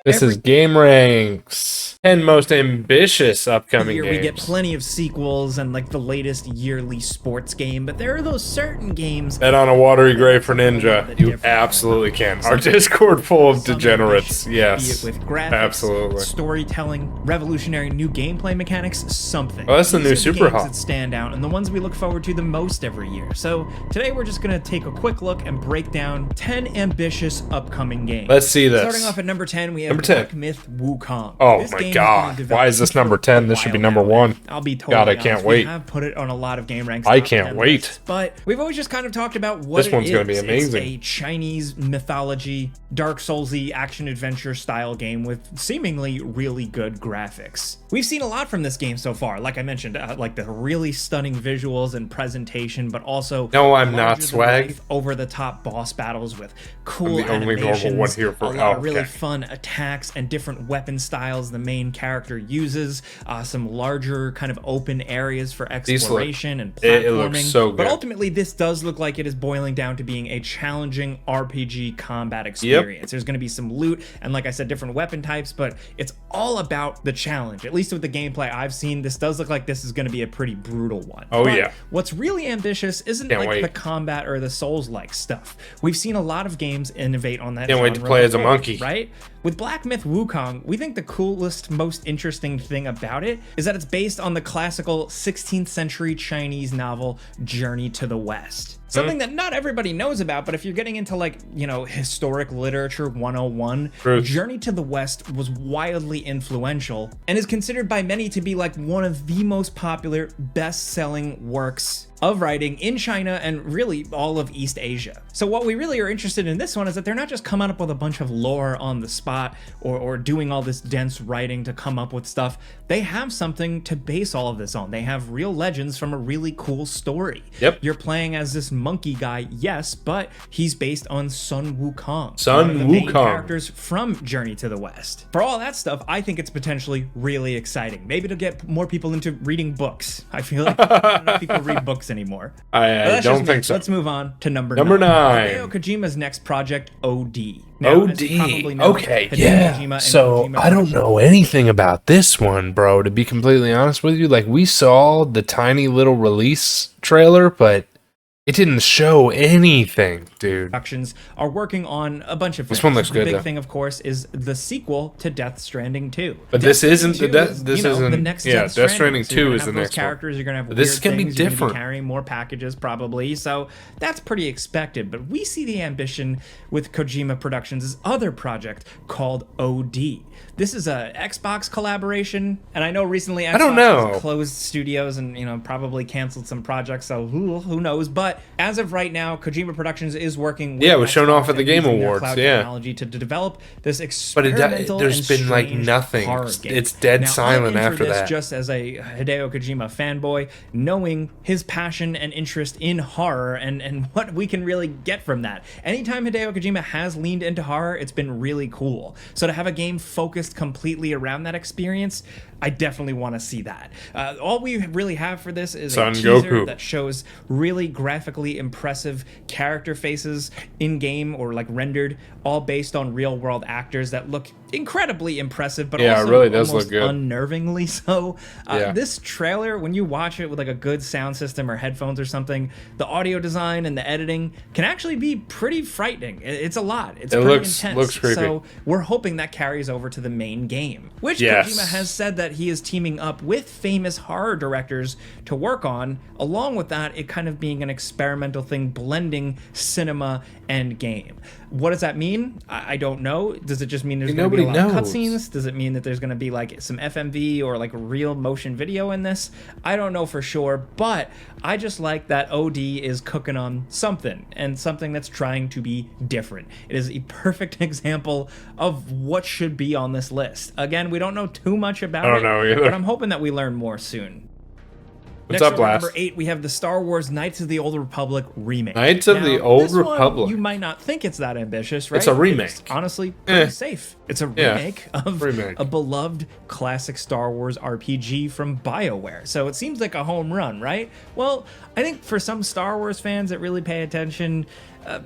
This is Game Ranks. 10 most ambitious upcoming games. We get plenty of sequels and like the latest yearly sports game, but there are those certain games. Bet on a watery grave for Ninja. You absolutely can. Our Discord full of degenerates. Yes. Be it with graphics, absolutely. Storytelling, revolutionary new gameplay mechanics, something. Well, that's the new Super Hot that stand out and the ones we look forward to the most every year. So today we're just gonna take a quick look and break down 10 ambitious upcoming games. Let's see this. Starting off at number 10, we have Black Myth Wukong. Oh my god! Why is this number 10? This should be number 1. I'll be totally God, I honest. can't wait. We have put it on a lot of Game Ranks. I can't wait. Lists, but we've always just kind of talked about what this one's going to be amazing. It's a Chinese mythology, Dark Soulsy action adventure style game with seemingly really good graphics. We've seen a lot from this game so far. Like I mentioned, like the really stunning visuals and presentation, but also no, I'm not swag. Over the top boss battles with cool I'm the only animations, normal one here for a lot of really fun attacks and different weapon styles the main character uses. Some larger kind of open areas for exploration and platforming. It looks so good. But ultimately, this does look like it is boiling down to being a challenging RPG combat experience. Yep. There's going to be some loot and, like I said, different weapon types, but it's all about the challenge. At least with the gameplay I've seen, this does look like this is going to be a pretty brutal one. Oh, but yeah. What's really ambitious isn't the combat or the Souls-like stuff. We've seen a lot of games innovate on that. Can't wait to play as a monkey. Right? With Black Myth Wukong, we think the coolest, most interesting thing about it is that it's based on the classical 16th century Chinese novel Journey to the West. Something that not everybody knows about, but if you're getting into like, you know, historic literature 101, Journey to the West was wildly influential and is considered by many to be like one of the most popular best-selling works of writing in China and really all of East Asia. So what we really are interested in this one is that they're not just coming up with a bunch of lore on the spot or doing all this dense writing to come up with stuff. They have something to base all of this on. They have real legends from a really cool story. Yep. You're playing as this monkey guy, yes, but he's based on Sun Wukong. One of the main characters from Journey to the West. For all that stuff, I think it's potentially really exciting. Maybe to get more people into reading books. I feel like not enough people read books anymore. I don't think so. Let's move on to number 9. Hideo Kojima's next project, OD. Now, okay, yeah. So I don't know anything about this one, bro, to be completely honest with you. Like, we saw the tiny little release trailer, but it didn't show anything, dude. Productions are working on a bunch of things. This one looks good, The big thing, of course, is the sequel to Death Stranding 2. But this isn't the the next Death Stranding 2 is the next characters. You're gonna have this is gonna be different. You're gonna be carrying more packages probably, so that's pretty expected. But we see the ambition with Kojima Productions' other project called OD. This is a Xbox collaboration, and I know recently Xbox has closed studios and probably canceled some projects, so who knows? But as of right now, Kojima Productions is working with it was shown off at the Game Awards, cloud technology to develop this experimental there's been like nothing. It's dead silent after that. Just as a Hideo Kojima fanboy, knowing his passion and interest in horror and what we can really get from that. Anytime Hideo Kojima has leaned into horror, it's been really cool. So to have a game focused completely around that experience, I definitely want to see that. All we really have for this is a teaser that shows really graphically impressive character faces in game or like rendered, all based on real world actors that look incredibly impressive, but also it really does almost look good. Unnervingly so. This trailer, when you watch it with like a good sound system or headphones or something, the audio design and the editing can actually be pretty frightening. It's a lot. It's pretty intense. Looks creepy. So we're hoping that carries over to the main game, which Kojima has said that he is teaming up with famous horror directors to work on. Along with that, it kind of being an experimental thing, blending cinema and game. What does that mean? I don't know. Does it just mean there's going to be a lot of cutscenes? Does it mean that there's going to be like some FMV or like real motion video in this? I don't know for sure, but I just like that OD is cooking on something, and something that's trying to be different. It is a perfect example of what should be on this list. Again, we don't know too much about it. I don't know either, but I'm hoping that we learn more soon. What's up, Blast? Number 8, we have the Star Wars Knights of the Old Republic remake. Knights of the Old Republic. You might not think it's that ambitious, right? It's a remake. It's honestly pretty safe. It's a remake of a beloved classic Star Wars RPG from BioWare. So it seems like a home run, right? Well, I think for some Star Wars fans that really pay attention,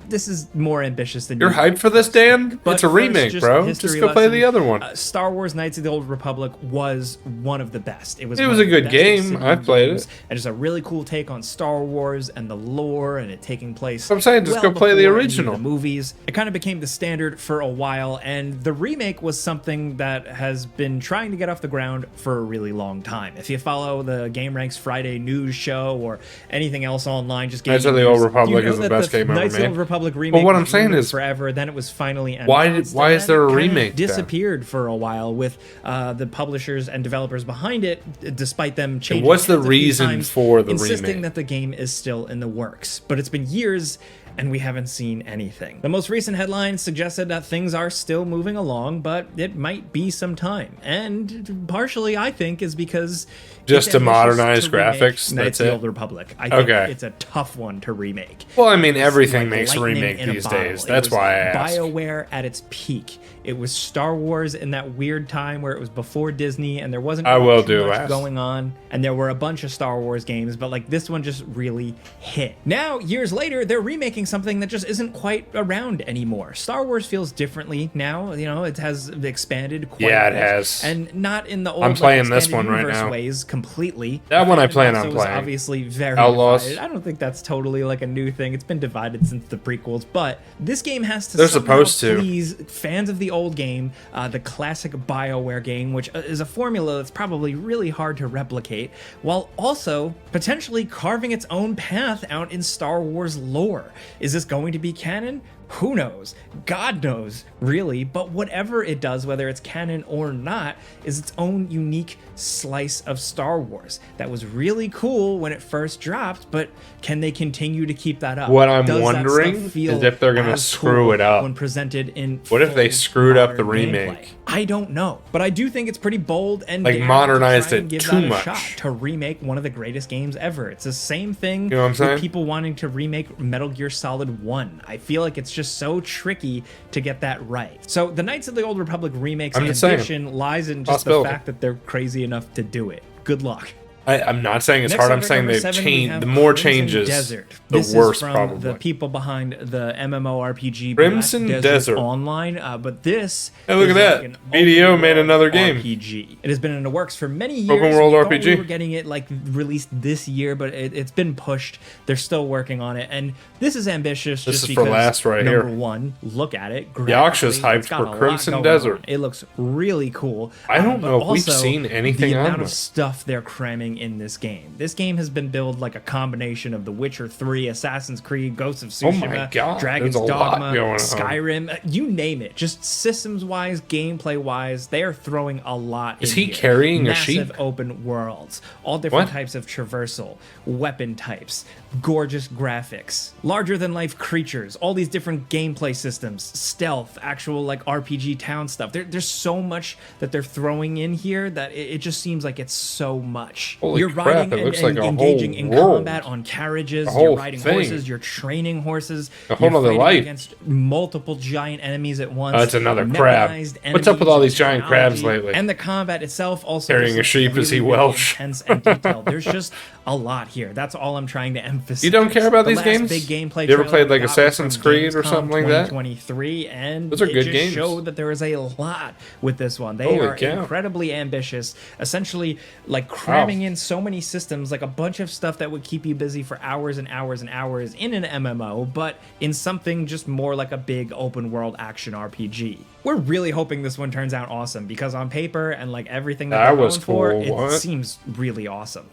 this is more ambitious than you're hyped for this, Dan. It's a remake, bro. Just go play the other one. Star Wars Knights of the Old Republic was one of the best. It was a good game. I played it, and just a really cool take on Star Wars and the lore, and it taking place. I'm saying, just go play the original movies. It kind of became the standard for a while, and the remake was something that has been trying to get off the ground for a really long time. If you follow the Game Ranks Friday news show or anything else online, just Knights of the Old Republic is the best game ever made. Knights of the Old Republic remake. But what I'm saying is, forever. Then it was finally announced. Why is there a remake? Disappeared for a while with the publishers and developers behind it, despite them changing. What's the reason for the insisting remake? That the game is still in the works, but it's been years and we haven't seen anything. The most recent headline suggested that things are still moving along, but it might be some time. And partially, I think, is because just to modernize graphics. Knights of the Old Republic. I think it's a tough one to remake. Well, I mean, everything makes a remake these days. That's why I asked. BioWare at its peak. It was Star Wars in that weird time where it was before Disney and there wasn't much going on. And there were a bunch of Star Wars games, but like this one just really hit. Now, years later, they're remaking something that just isn't quite around anymore. Star Wars feels differently now. You know, it has expanded quite a bit. It has. And not in the old I'm playing this one right now. ways completely. That one I plan on playing. Obviously very Outlaws. divided. I don't think that's totally like a new thing. It's been divided since the prequels, but this game has to please fans of the old game, the classic BioWare game, which is a formula that's probably really hard to replicate, while also potentially carving its own path out in Star Wars lore. Is this going to be canon? Who knows? God knows, really. But whatever it does, whether it's canon or not, is its own unique slice of Star Wars that was really cool when it first dropped, but can they continue to keep that up? What I'm wondering is if they're going to screw it up when presented in what if they screwed up the remake? Gameplay. I don't know, but I do think it's pretty bold and like modernized it too much to remake one of the greatest games ever. It's the same thing you know what I'm saying? With people wanting to remake Metal Gear Solid 1. I feel like it's just so tricky to get that right. So the Knights of the Old Republic remake's ambition lies in just the fact that they're crazy enough to do it. Good luck. I'm not saying it's hard. I'm saying they've changed. The more changes, the worse probably. The people behind the MMORPG Crimson Desert Online, but this. Hey, look at that! BDO made another game. RPG. It has been in the works for many years. Open world RPG. We were getting it like released this year, but it's been pushed. They're still working on it, and this is ambitious. This just is because, for last right here. Number one, look at it. Yaksha's hyped for Crimson Desert. It looks really cool. I don't know if we've seen anything on it. The amount of stuff they're cramming in this game. This game has been billed like a combination of The Witcher 3, Assassin's Creed, Ghosts of Tsushima, Dragon's Dogma, Skyrim, you name it. Just systems-wise, gameplay-wise, they are throwing a lot in Is he here. carrying a sheep? Massive open worlds, all different types of traversal, weapon types, gorgeous graphics, larger-than-life creatures, all these different gameplay systems, stealth, actual like RPG town stuff. There's so much that they're throwing in here that it just seems like it's so much. Holy You're crap, riding and engaging in combat on carriages, you're riding horses, you're training horses, a whole other life against multiple giant enemies at once. That's another crab. What's up with all these giant crabs lately? And the combat itself also carrying a sheep as he Welsh. Intense and detailed. There's just a lot here. That's all I'm trying to emphasize. You don't care about these games? Big gameplay you ever played like Assassin's Creed or something like that? 2023, and those are good just games. Showed that there is a lot with this one. They are incredibly ambitious, essentially like cramming in so many systems, like a bunch of stuff that would keep you busy for hours and hours and hours in an MMO, but in something just more like a big open world action RPG. We're really hoping this one turns out awesome because on paper and like everything that they're going for, it seems really awesome.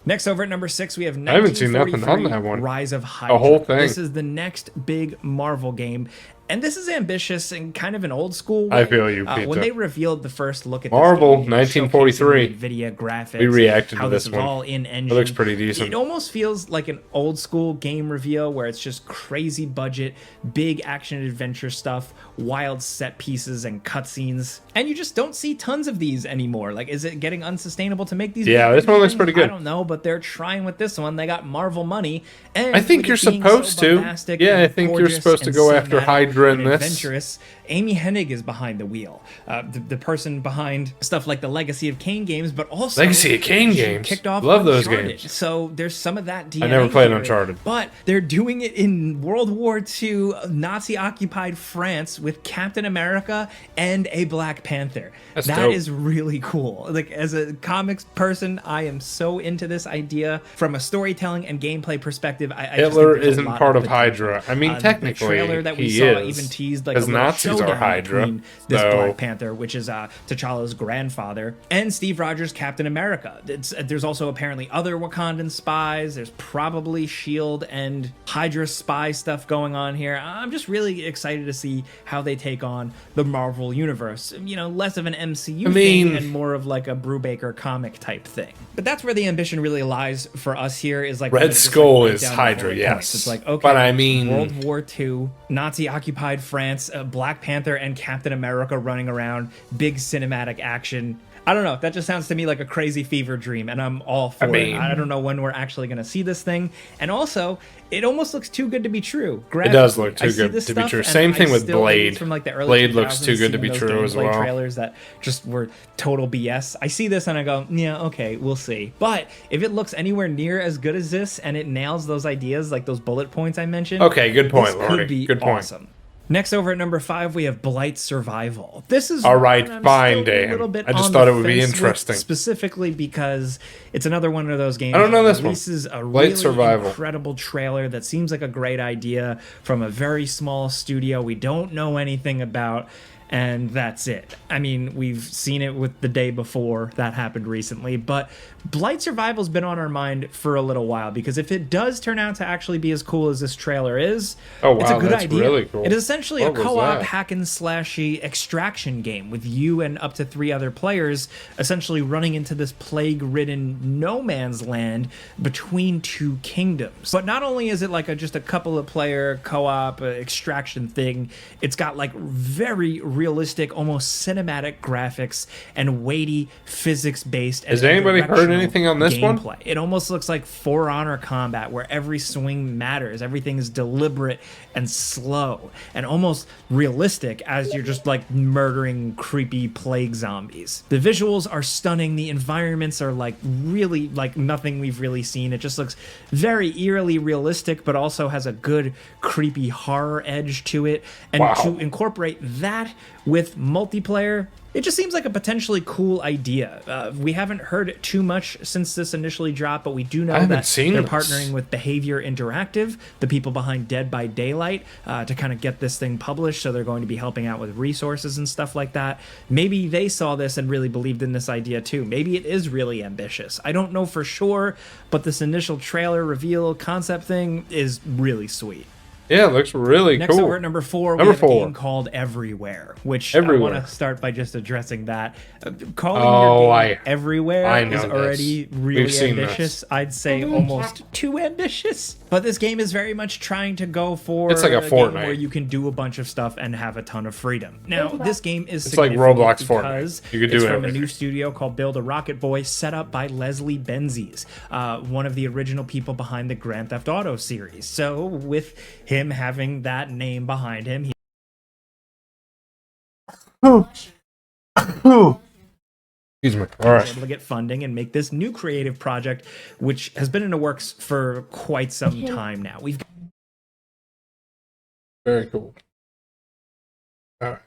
Next, over at number 6, we have 1943, I haven't seen nothing on that one. Rise of Hydra. The whole thing. This is the next big Marvel game. And this is ambitious in kind of an old school way. I feel you, Pizza. When they revealed the first look at Marvel, this game, 1943. NVIDIA graphics, we reacted how to this was one. all in engine. It looks pretty decent. It almost feels like an old school game reveal where it's just crazy budget, big action adventure stuff, wild set pieces and cutscenes. And you just don't see tons of these anymore. Like, is it getting unsustainable to make these? Yeah, this one looks pretty good. I don't know, but they're trying with this one. They got Marvel money. And I think you're supposed to. Yeah, I think you're supposed to go after Hydra Hydra in and this. adventurous. Amy Hennig is behind the wheel, the person behind stuff like the Legacy of Kain games, but also Legacy of Kain games. Kicked off Love those Uncharted. games. So there's some of that DNA. I never played here, Uncharted, but they're doing it in World War II Nazi-occupied France with Captain America and a Black Panther. That's That dope. is really cool. Like, as a comics person, I am so into this idea from a storytelling and gameplay perspective. Hitler isn't part of Hydra. I mean, technically, the trailer that we he saw is, even teased like a because little Nazis are showdown Hydra. between this So Black Panther, which is T'Challa's grandfather, and Steve Rogers' Captain America. There's also apparently other Wakandan spies. There's probably SHIELD and Hydra spy stuff going on here. I'm just really excited to see how they take on the Marvel universe. You know, less of an MCU thing and more of like a Brubaker comic type thing. But that's where the ambition really lies for us here. Is like Red Skull is Hydra, yes. It's like, okay, but I mean, World War II, Nazi-occupied France, Black Panther and Captain America running around, big cinematic action. I don't know. That just sounds to me like a crazy fever dream, and I'm all for it. I don't know when we're actually going to see this thing. And also, it almost looks too good to be true. It does look too good to be true. Same thing with Blade. From like the early Blade looks 2000s, too good to be those true as gameplay well. Trailers that just were total BS. I see this and I go, yeah, okay, we'll see. But if it looks anywhere near as good as this and it nails those ideas, like those bullet points I mentioned, okay, good point, this Lordy. could be Good point. awesome. Next, over at number 5, we have Blight Survival. This is all right, I'm fine, still a Dan. little bit I just on thought the it would be fence with, interesting. specifically because it's another one of those games. I don't know this one. Releases a Blight really Survival. incredible trailer that seems like a great idea from a very small studio we don't know anything about. And that's it. I mean, we've seen it with the day before that happened recently, but Blight Survival's been on our mind for a little while because if it does turn out to actually be as cool as this trailer is, oh, wow, it's a good that's idea. Really cool. It is essentially What a was co-op that? hack and slashy extraction game with you and up to 3 other players essentially running into this plague-ridden no man's land between 2 kingdoms. But not only is it like just a couple of player co-op extraction thing, it's got like very realistic, almost cinematic graphics and weighty physics-based. Has anybody heard anything on this gameplay. one? It almost looks like For Honor combat, where every swing matters. Everything is deliberate and slow, and almost realistic as you're just like murdering creepy plague zombies. The visuals are stunning. The environments are like really like nothing we've really seen. It just looks very eerily realistic, but also has a good creepy horror edge to it. And to incorporate that with multiplayer, it just seems like a potentially cool idea. We haven't heard too much since this initially dropped, but we do know that they're partnering with Behavior Interactive, the people behind Dead by Daylight, to kind of get this thing published. So they're going to be helping out with resources and stuff like that. Maybe they saw this and really believed in this idea too. Maybe it is really ambitious. I don't know for sure, but this initial trailer reveal concept thing is really sweet. Yeah, it looks really cool. Next over at number 4, we have a game called Everywhere, which I want to start by just addressing that. Calling your game Everywhere is already really ambitious. I'd say almost too ambitious. But this game is very much trying to go for it's like a Fortnite game where you can do a bunch of stuff and have a ton of freedom. Now, this game is it's like Roblox Fortnite. You could do it's everything. from a new studio called Build a Rocket Boy, set up by Leslie Benzies, one of the original people behind the Grand Theft Auto series. So with him having that name behind him, excuse me. All right. Able to get funding and make this new creative project, which has been in the works for quite some time now. We've very cool. All right.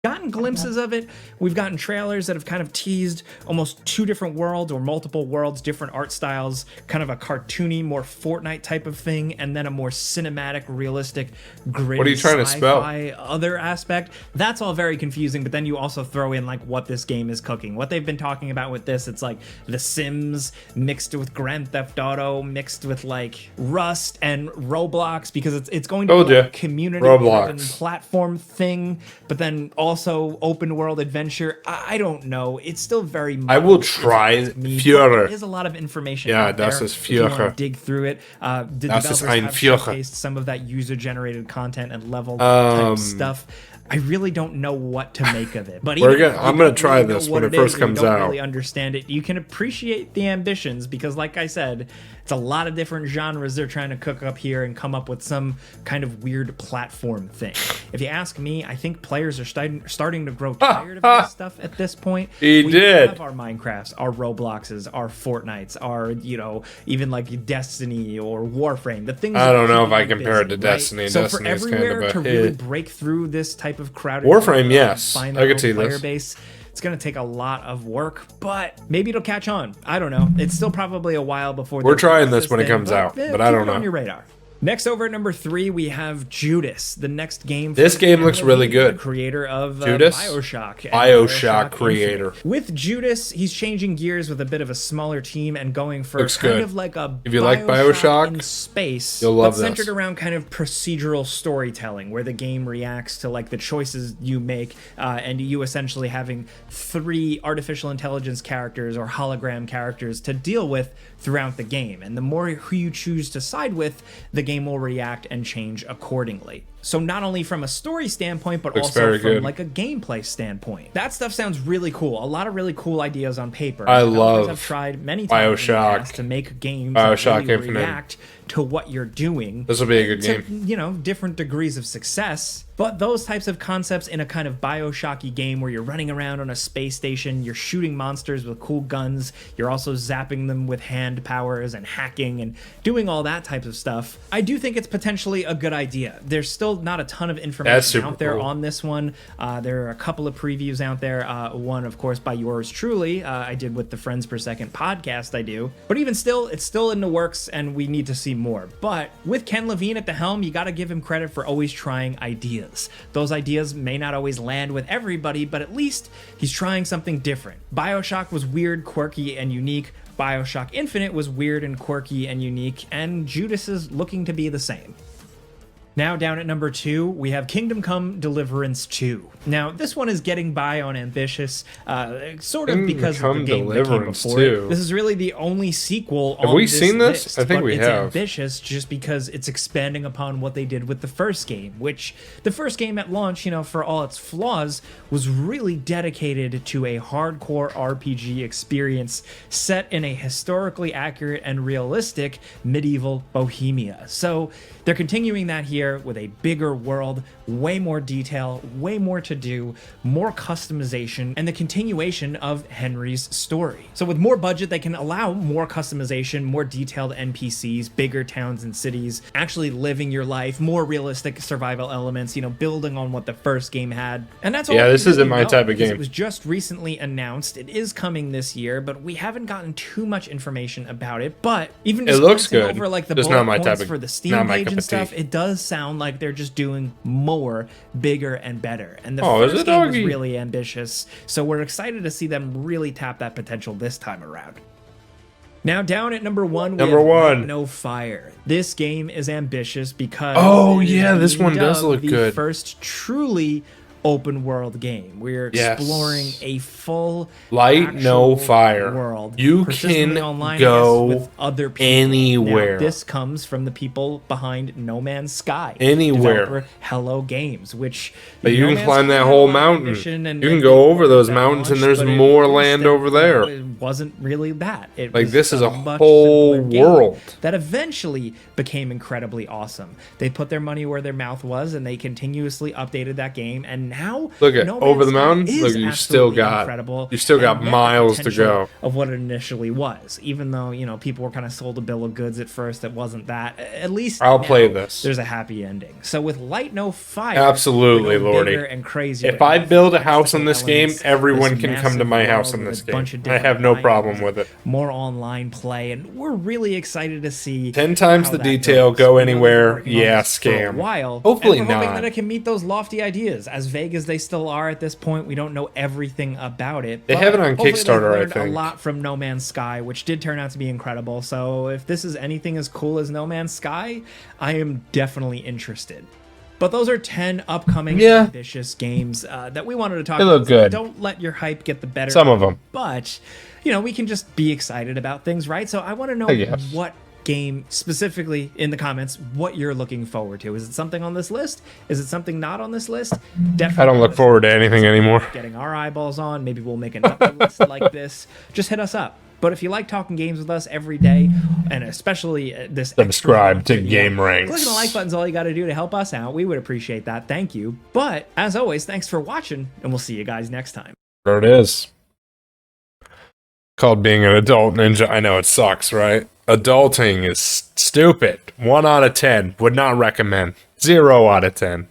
gotten glimpses of it. We've gotten trailers that have kind of teased almost 2 different worlds or multiple worlds, different art styles, kind of a cartoony, more Fortnite type of thing, and then a more cinematic, realistic, gritty, what are you trying to spell? Other aspect. That's all very confusing, but then you also throw in like what this game is cooking. What they've been talking about with this, it's like The Sims mixed with Grand Theft Auto, mixed with like Rust and Roblox, because it's going to be a community-driven platform thing, but then also also open world adventure. I don't know. It's still very much. I will try Führer. There's a lot of information. Yeah, das ist Führer. If you want to Führer. dig through it. The Das ist developers ein have Führer. showcased some of that user-generated content and level type stuff. I really don't know what to make of it. But I'm gonna try this when it first comes out. Really understand it. You can appreciate the ambitions because, like I said, it's a lot of different genres they're trying to cook up here and come up with some kind of weird platform thing. If you ask me, I think players are starting to grow tired of this stuff at this point. We have our Minecrafts, our Robloxes, our Fortnites, our even like Destiny or Warframe. The things I don't know if I compare it to Destiny. So Destiny for is everywhere kind of to really break through this type of crowded Warframe, yes, find I could see player this. Base. It's going to take a lot of work, but maybe it'll catch on. I don't know. It's still probably a while before we're trying this when it comes out, but I don't know. On your radar. Next, over at number 3, we have Judas, the next game. This game looks really good. The creator of Judas? Bioshock creator. Infinite. With Judas, he's changing gears with a bit of a smaller team and going for of like a if you like Bioshock in space, you'll love but centered around kind of procedural storytelling, where the game reacts to like the choices you make, and you essentially having 3 artificial intelligence characters or hologram characters to deal with throughout the game. And the more who you choose to side with, the game will react and change accordingly. So not only from a story standpoint, but also from like a gameplay standpoint. That stuff sounds really cool. A lot of really cool ideas on paper. I've tried many times Bioshock to make games Bioshock that really Infinite. react to what you're doing. This will be a good game. Different degrees of success. But those types of concepts in a kind of Bioshock-y game where you're running around on a space station, you're shooting monsters with cool guns, you're also zapping them with hand powers and hacking and doing all that type of stuff, I do think it's potentially a good idea. There's still not a ton of information out there on this one. There are a couple of previews out there. One, of course, by yours truly. I did with the Friends Per Second podcast I do. But even still, it's still in the works and we need to see more. But with Ken Levine at the helm, you got to give him credit for always trying ideas. Those ideas may not always land with everybody, but at least he's trying something different. Bioshock was weird, quirky, and unique. Bioshock Infinite was weird and quirky and unique, and Judas is looking to be the same. Now down at number 2, we have Kingdom Come Deliverance 2. Now, this one is getting by on ambitious, sort of because of the game that came before it. This is really the only sequel on this list. Have we seen this? I think we have. It's ambitious just because it's expanding upon what they did with the first game, which the first game at launch, for all its flaws, was really dedicated to a hardcore RPG experience set in a historically accurate and realistic medieval Bohemia. So they're continuing that here with a bigger world, way more detail, way more to do, more customization, and the continuation of Henry's story. So with more budget, they can allow more customization, more detailed NPCs, bigger towns and cities, actually living your life, more realistic survival elements, building on what the first game had. And that's all. Yeah, this isn't my type of game. It was just recently announced. It is coming this year, but we haven't gotten too much information about it. But even just it looks good. Over like the just bullet not my points type of, for the Steam page and stuff, tea. it does sound like they're just doing more, bigger, and better. And the first game was really ambitious, so we're excited to see them really tap that potential this time around. Now down at number 1, we have Light No Fire. This game is ambitious because this one does look good. The first truly open world game. We're exploring a full Light No Fire world. You can go with other people. Anywhere. Now, this comes from the people behind No Man's Sky. Anywhere. Developer Hello Games, which but you can climb that whole mountain. You can go over those mountains, and there's more land over there. It wasn't really that. It like was this is a whole world that eventually became incredibly awesome. They put their money where their mouth was, and they continuously updated that game. And now look at over the mountain. Look, you still got miles to go of what it initially was. Even though people were kind of sold a bill of goods at first, it wasn't that. At least I'll play this. There's a happy ending. So with Light No Fire, absolutely, Lordy. And crazier. If I build a house on this game, everyone can come to my house in this game. I have no problem with it. More online play, and we're really excited to see 10 times the detail. Go anywhere. Yeah, scam. Hopefully not. Hoping that it can meet those lofty ideas. As vague as they still are at this point, we don't know everything about it. They have it on Kickstarter, I think. A lot from No Man's Sky, which did turn out to be incredible. So if this is anything as cool as No Man's Sky, I am definitely interested. But those are 10 upcoming ambitious games that we wanted to talk about. They look good. Don't let your hype get the better. Some of them. But, you know, we can just be excited about things, right? So I want to know what game specifically in the comments what you're looking forward to. Is it something on this list? Is it something not on this list? Definitely. I don't look forward to anything anymore. Getting our eyeballs on. Maybe we'll make another list like this. Just hit us up. But if you like talking games with us every day, and especially this subscribe to Game Ranks. Clicking the like button's all you got to do to help us out. We would appreciate that. Thank you. But as always, thanks for watching, and we'll see you guys next time. There it is. Called being an adult ninja. I know it sucks, right? Adulting is stupid. 1 out of 10. Would not recommend. 0 out of 10.